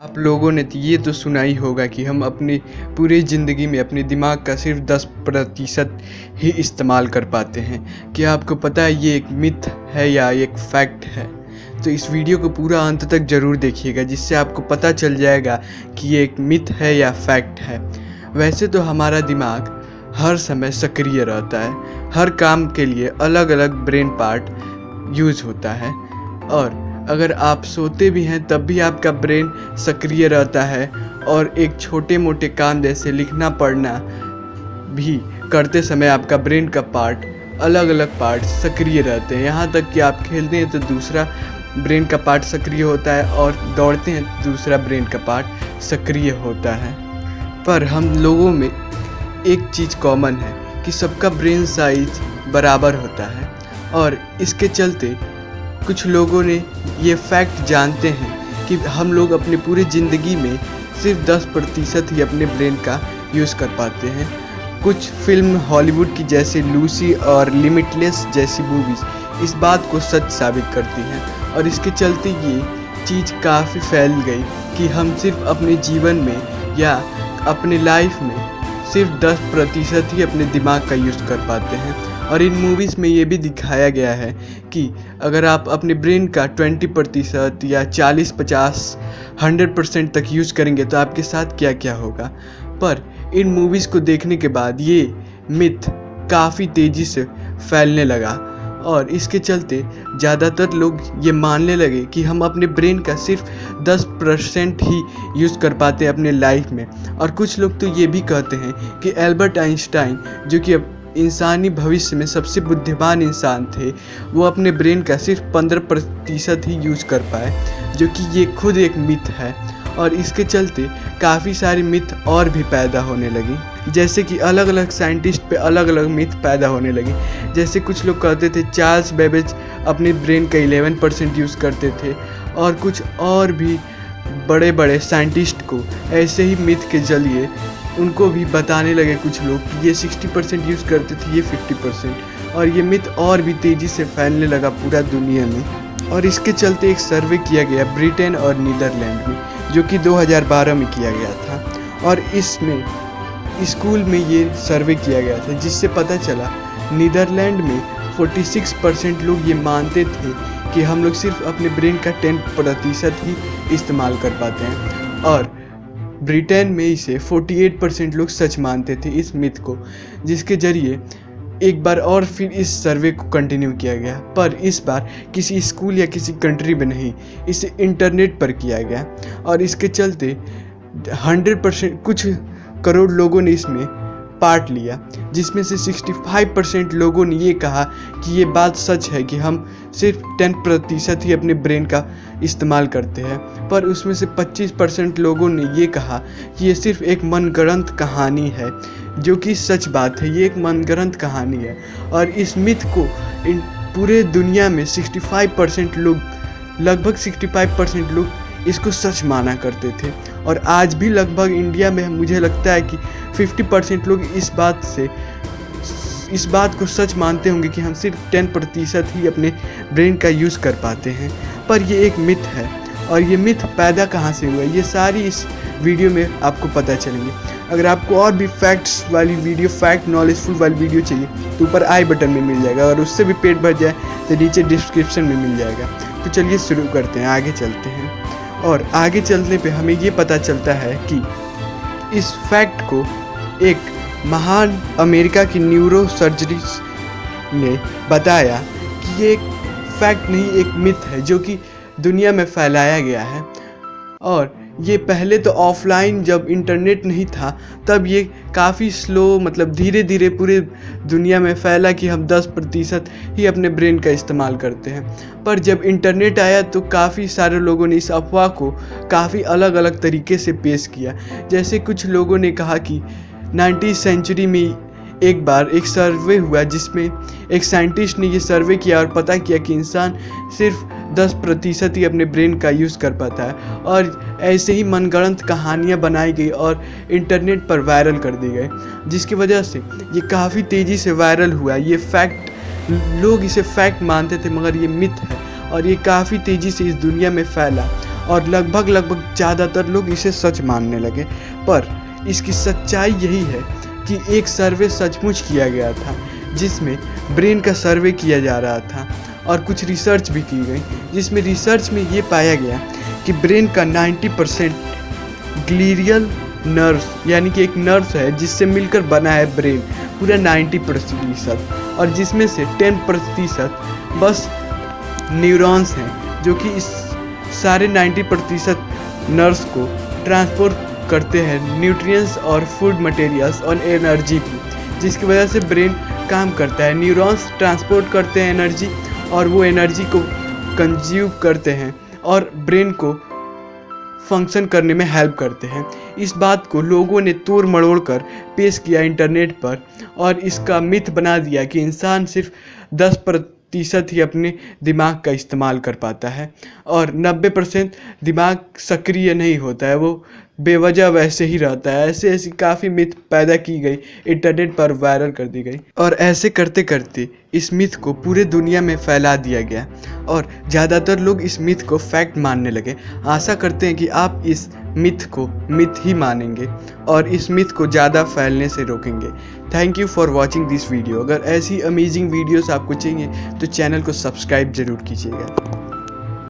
आप लोगों ने ये तो सुना ही होगा कि हम अपनी पूरी ज़िंदगी में अपने दिमाग का सिर्फ 10% ही इस्तेमाल कर पाते हैं। क्या आपको पता है ये एक मिथ है या एक फैक्ट है? तो इस वीडियो को पूरा अंत तक ज़रूर देखिएगा, जिससे आपको पता चल जाएगा कि ये एक मिथ है या फैक्ट है। वैसे तो हमारा दिमाग हर समय सक्रिय रहता है, हर काम के लिए अलग अलग ब्रेन पार्ट यूज़ होता है, और अगर आप सोते भी हैं तब भी आपका ब्रेन सक्रिय रहता है, और एक छोटे मोटे काम जैसे लिखना पढ़ना भी करते समय आपका ब्रेन का पार्ट अलग अलग पार्ट सक्रिय रहते हैं। यहाँ तक कि आप खेलते हैं तो दूसरा ब्रेन का पार्ट सक्रिय होता है, और दौड़ते हैं तो दूसरा ब्रेन का पार्ट सक्रिय होता है। पर हम लोगों में एक चीज़ कॉमन है कि सबका ब्रेन साइज बराबर होता है, और इसके चलते कुछ लोगों ने ये फैक्ट जानते हैं कि हम लोग अपने पूरी ज़िंदगी में सिर्फ 10% ही अपने ब्रेन का यूज़ कर पाते हैं। कुछ फिल्म हॉलीवुड की जैसे लूसी और लिमिटलेस जैसी मूवीज़ इस बात को सच साबित करती हैं, और इसके चलते ये चीज़ काफ़ी फैल गई कि हम सिर्फ अपने जीवन में या अपने लाइफ में सिर्फ 10% ही अपने दिमाग का यूज़ कर पाते हैं। और इन मूवीज़ में ये भी दिखाया गया है कि अगर आप अपने ब्रेन का 20% या 40, 50, 100% तक यूज़ करेंगे तो आपके साथ क्या क्या होगा। पर इन मूवीज़ को देखने के बाद ये मिथ काफ़ी तेज़ी से फैलने लगा, और इसके चलते ज़्यादातर लोग ये मानने लगे कि हम अपने ब्रेन का सिर्फ 10% ही यूज़ कर पाते हैं अपने लाइफ में। और कुछ लोग तो ये भी कहते हैं कि एल्बर्ट आइंस्टाइन, जो कि इंसानी भविष्य में सबसे बुद्धिमान इंसान थे, वो अपने ब्रेन का सिर्फ 15% ही यूज़ कर पाए, जो कि ये खुद एक मिथ है। और इसके चलते काफ़ी सारी मिथ और भी पैदा होने लगी, जैसे कि अलग अलग साइंटिस्ट पे अलग अलग मिथ पैदा होने लगी। जैसे कुछ लोग कहते थे चार्ल्स बेबेज अपने ब्रेन का 11% यूज़ करते थे, और कुछ और भी बड़े बड़े साइंटिस्ट को ऐसे ही मिथ के जरिए उनको भी बताने लगे कुछ लोग कि ये 60% यूज़ करते थे, ये 50%, और ये मिथ और भी तेज़ी से फैलने लगा पूरा दुनिया में। और इसके चलते एक सर्वे किया गया ब्रिटेन और नीदरलैंड में, जो कि 2012 में किया गया था, और इसमें स्कूल में ये सर्वे किया गया था, जिससे पता चला नीदरलैंड में 46% लोग ये मानते थे कि हम लोग सिर्फ अपने ब्रेन का 10% ही इस्तेमाल कर पाते हैं, और ब्रिटेन में इसे 48% लोग सच मानते थे इस मिथ को। जिसके ज़रिए एक बार और फिर इस सर्वे को कंटिन्यू किया गया, पर इस बार किसी स्कूल या किसी कंट्री में नहीं, इसे इंटरनेट पर किया गया, और इसके चलते 100% कुछ करोड़ लोगों ने इसमें पार्ट लिया, जिसमें से 65% लोगों ने ये कहा कि ये बात सच है कि हम सिर्फ 10% ही अपने ब्रेन का इस्तेमाल करते हैं। पर उसमें से 25% लोगों ने ये कहा कि ये सिर्फ एक मनगढ़ंत कहानी है, जो कि सच बात है, ये एक मनगढ़ंत कहानी है। और इस मिथ को पूरे दुनिया में 65% लोग, लगभग 65% लोग इसको सच माना करते थे, और आज भी लगभग इंडिया में मुझे लगता है कि 50% लोग इस बात को सच मानते होंगे कि हम सिर्फ 10% ही अपने ब्रेन का यूज़ कर पाते हैं। पर ये एक मिथ है, और ये मिथ पैदा कहाँ से हुआ, ये सारी इस वीडियो में आपको पता चलेंगे। अगर आपको और भी फैक्ट्स वाली वीडियो, फैक्ट नॉलेजफुल वाली वीडियो चाहिए तो ऊपर आई बटन में मिल जाएगा, और उससे भी पेट भर जाए तो नीचे डिस्क्रिप्शन में मिल जाएगा। तो चलिए शुरू करते हैं, आगे चलते हैं। और आगे चलने पे हमें ये पता चलता है कि इस फैक्ट को एक महान अमेरिका की न्यूरो सर्जरिस्ट ने बताया कि ये एक फैक्ट नहीं, एक मिथ है, जो कि दुनिया में फैलाया गया है। और ये पहले तो ऑफलाइन, जब इंटरनेट नहीं था तब ये काफ़ी स्लो, मतलब धीरे धीरे पूरे दुनिया में फैला कि हम 10% ही अपने ब्रेन का इस्तेमाल करते हैं। पर जब इंटरनेट आया तो काफ़ी सारे लोगों ने इस अफवाह को काफ़ी अलग अलग तरीके से पेश किया। जैसे कुछ लोगों ने कहा कि 19वीं सेंचुरी में एक बार एक सर्वे हुआ, जिसमें एक साइंटिस्ट ने ये सर्वे किया और पता किया कि इंसान सिर्फ 10% ही अपने ब्रेन का यूज़ कर पाता है, और ऐसे ही मनगढ़ंत कहानियाँ बनाई गई और इंटरनेट पर वायरल कर दी गई, जिसकी वजह से ये काफ़ी तेज़ी से वायरल हुआ। ये फैक्ट, लोग इसे फैक्ट मानते थे, मगर ये मिथ है, और ये काफ़ी तेज़ी से इस दुनिया में फैला। और लगभग ज़्यादातर लोग इसे सच मानने लगे। पर इसकी सच्चाई यही है कि एक सर्वे सचमुच किया गया था जिसमें ब्रेन का सर्वे किया जा रहा था और कुछ रिसर्च भी की गई, जिसमें रिसर्च में ये पाया गया कि ब्रेन का 90% ग्लीरियल नर्व्स, यानी कि एक नर्व्स है जिससे मिलकर बना है ब्रेन पूरा 90%, और जिसमें से 10% बस न्यूरॉन्स हैं जो कि इस सारे 90% नर्व्स को ट्रांसपोर्ट करते हैं न्यूट्रिएंट्स और फूड मटेरियल्स और एनर्जी की, जिसकी वजह से ब्रेन काम करता है। न्यूरॉन्स ट्रांसपोर्ट करते हैं एनर्जी और वो एनर्जी को कंज्यूम करते हैं और ब्रेन को फंक्शन करने में हेल्प करते हैं। इस बात को लोगों ने तोड़ मरोड़ कर पेश किया इंटरनेट पर और इसका मिथ बना दिया कि इंसान सिर्फ 10% ही अपने दिमाग का इस्तेमाल कर पाता है और 90% दिमाग सक्रिय नहीं होता है, वो बेवजह वैसे ही रहता है। ऐसी काफ़ी मिथ पैदा की गई, इंटरनेट पर वायरल कर दी गई और ऐसे करते करते इस मिथ को पूरे दुनिया में फैला दिया गया और ज़्यादातर लोग इस मिथ को फैक्ट मानने लगे। आशा करते हैं कि आप इस मिथ को मिथ ही मानेंगे और इस मिथ को ज़्यादा फैलने से रोकेंगे। Thank you for watching this video. अगर ऐसी अमेजिंग वीडियोस आपको चाहिए तो चैनल को सब्सक्राइब ज़रूर कीजिएगा।